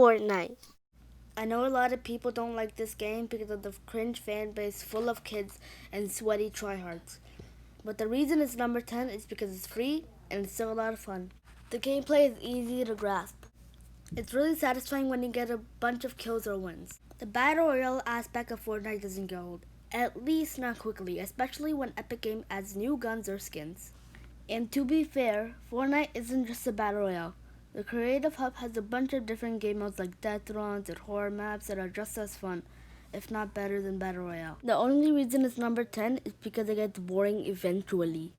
Fortnite. I know a lot of people don't like this game because of the cringe fan base full of kids and sweaty tryhards. But the reason it's number 10 is because it's free and it's still a lot of fun. The gameplay is easy to grasp. It's really satisfying when you get a bunch of kills or wins. The Battle Royale aspect of Fortnite doesn't get old, at least not quickly, especially when Epic Games adds new guns or skins. And to be fair, Fortnite isn't just a Battle Royale. The Creative Hub has a bunch of different game modes like death runs and horror maps that are just as fun, if not better than Battle Royale. The only reason it's number 10 is because it gets boring eventually.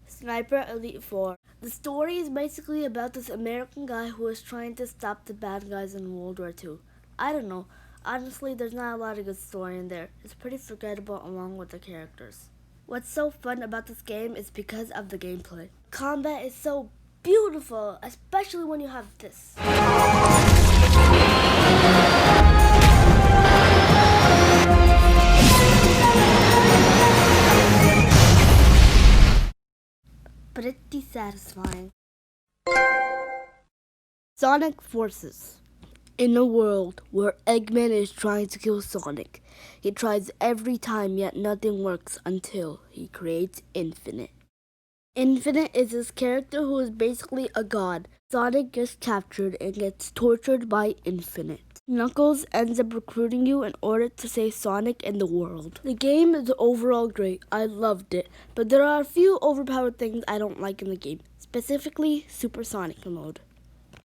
Sniper Elite 4. The story is basically about this American guy who is trying to stop the bad guys in World War II. I don't know. Honestly, there's not a lot of good story in there. It's pretty forgettable along with the characters. What's so fun about this game is because of the gameplay. Combat is so beautiful, especially when you have this. Pretty satisfying. Sonic Forces. In a world where Eggman is trying to kill Sonic, he tries every time yet nothing works until he creates Infinite. Infinite is this character who is basically a god. Sonic gets captured and gets tortured by Infinite. Knuckles ends up recruiting you in order to save Sonic and the world. The game is overall great. I loved it, but there are a few overpowered things I don't like in the game, specifically Supersonic mode.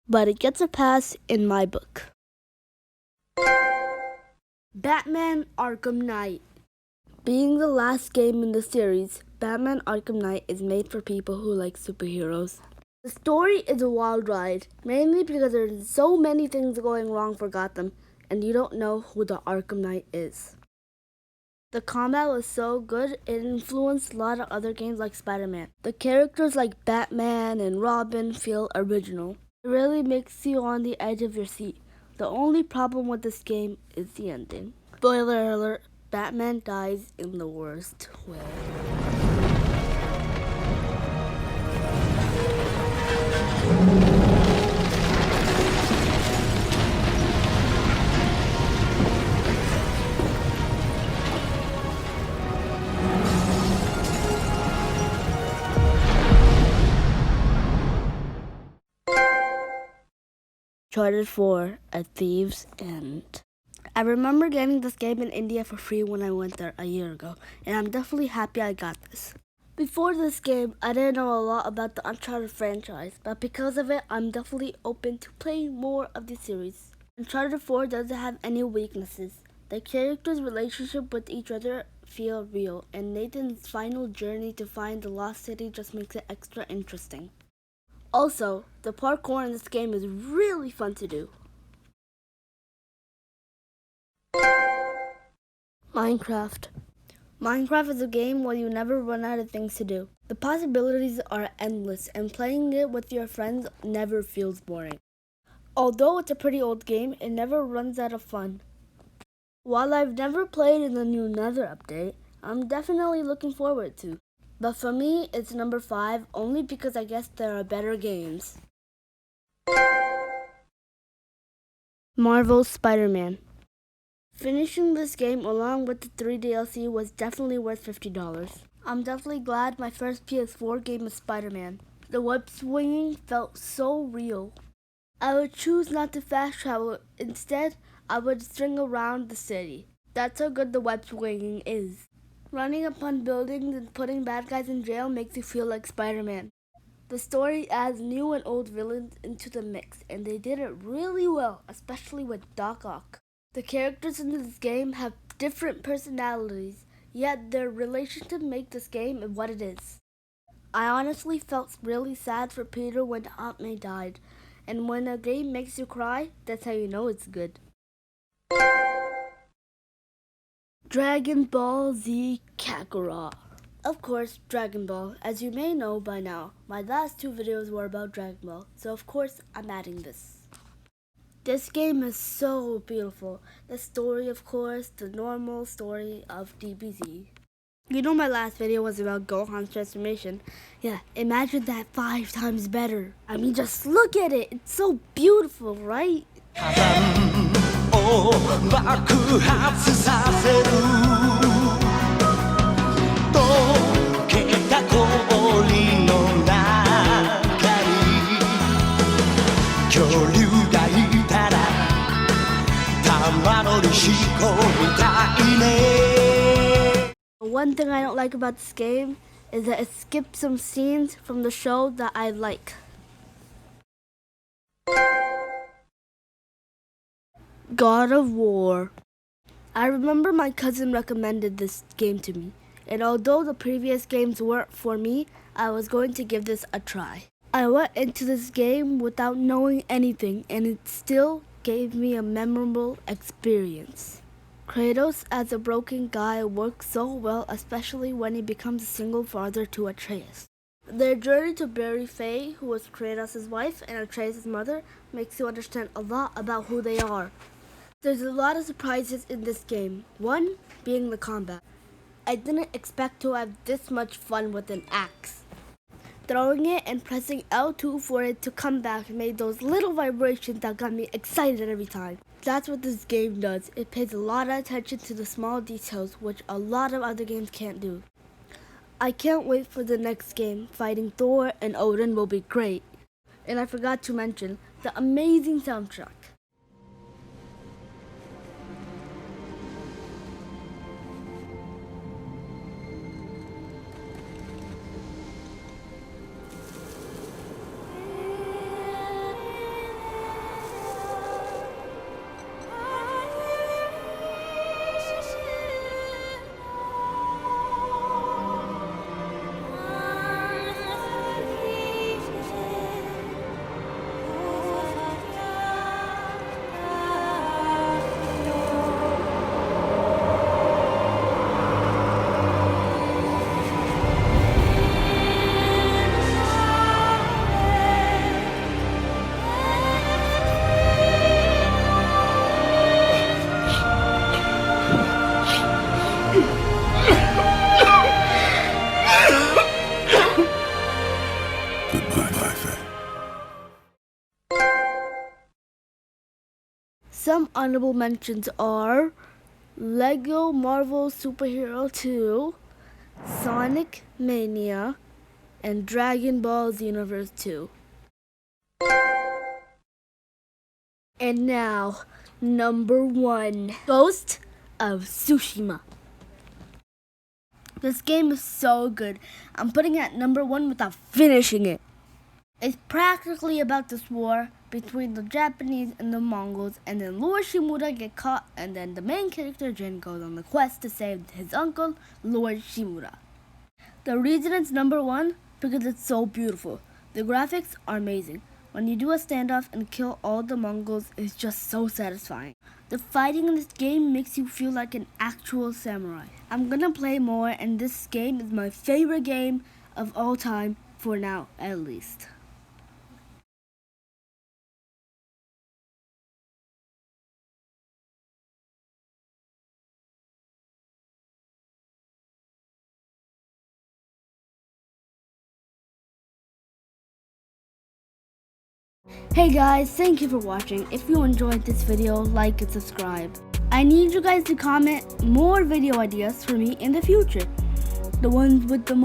But it gets a pass in my book. Batman Arkham Knight. Being the last game in the series, Batman Arkham Knight is made for people who like superheroes. The story is a wild ride, mainly because there's so many things going wrong for Gotham, and you don't know who the Arkham Knight is. The combat was so good, it influenced a lot of other games like Spider-Man. The characters like Batman and Robin feel original. It really makes you on the edge of your seat. The only problem with this game is the ending. Spoiler alert, Batman dies in the worst way. Uncharted 4, A Thief's End. I remember getting this game in India for free when I went there a year ago, and I'm definitely happy I got this. Before this game, I didn't know a lot about the Uncharted franchise, but because of it, I'm definitely open to playing more of the series. Uncharted 4 doesn't have any weaknesses. The characters' relationship with each other feel real, and Nathan's final journey to find the lost city just makes it extra interesting. Also, the parkour in this game is really fun to do. Minecraft. Minecraft is a game where you never run out of things to do. The possibilities are endless, and playing it with your friends never feels boring. Although it's a pretty old game, it never runs out of fun. While I've never played in the new Nether update, I'm definitely looking forward to. But for me, it's number 5 only because I guess there are better games. Marvel's Spider-Man. Finishing this game along with the 3 DLC was definitely worth $50. I'm definitely glad my first PS4 game was Spider-Man. The web swinging felt so real. I would choose not to fast travel. Instead, I would string around the city. That's how good the web swinging is. Running upon buildings and putting bad guys in jail makes you feel like Spider-Man. The story adds new and old villains into the mix, and they did it really well, especially with Doc Ock. The characters in this game have different personalities, yet their relationship makes this game what it is. I honestly felt really sad for Peter when Aunt May died, and when a game makes you cry, that's how you know it's good. Dragon Ball Z Kakarot. Of course, Dragon Ball. As you may know by now, my last 2 videos were about Dragon Ball, so of course I'm adding this. This game is so beautiful. The story, of course, the normal story of DBZ. You know my last video was about Gohan's transformation. Yeah, imagine that 5 times better. I mean, just look at it. It's so beautiful, right? を爆発させる溶けた氷の中に恐竜がいたら玉乗りしこみたいね One thing I don't like about this game is that it skips some scenes from the show that I like. God of War. I remember my cousin recommended this game to me, and although the previous games weren't for me, I was going to give this a try. I went into this game without knowing anything, and it still gave me a memorable experience. Kratos as a broken guy works so well, especially when he becomes a single father to Atreus. Their journey to bury Faye, who was Kratos' wife and Atreus' mother, makes you understand a lot about who they are. There's a lot of surprises in this game, one being the combat. I didn't expect to have this much fun with an axe. Throwing it and pressing L2 for it to come back made those little vibrations that got me excited every time. That's what this game does. It pays a lot of attention to the small details, which a lot of other games can't do. I can't wait for the next game. Fighting Thor and Odin will be great. And I forgot to mention the amazing soundtrack. Some honorable mentions are Lego Marvel Superhero 2, Sonic Mania, and Dragon Ball Xenoverse 2. And now, number 1, Ghost of Tsushima. This game is so good. I'm putting it at number 1 without finishing it. It's practically about this war between the Japanese and the Mongols, and then Lord Shimura get caught, and then the main character Jin goes on the quest to save his uncle, Lord Shimura. The reason it's number 1 because it's so beautiful. The graphics are amazing. When you do a standoff and kill all the Mongols, it's just so satisfying. The fighting in this game makes you feel like an actual samurai. I'm gonna play more, and this game is my favorite game of all time, for now at least. Hey guys, thank you for watching. If you enjoyed this video, like and subscribe. I need you guys to comment more video ideas for me in the future. The ones with the most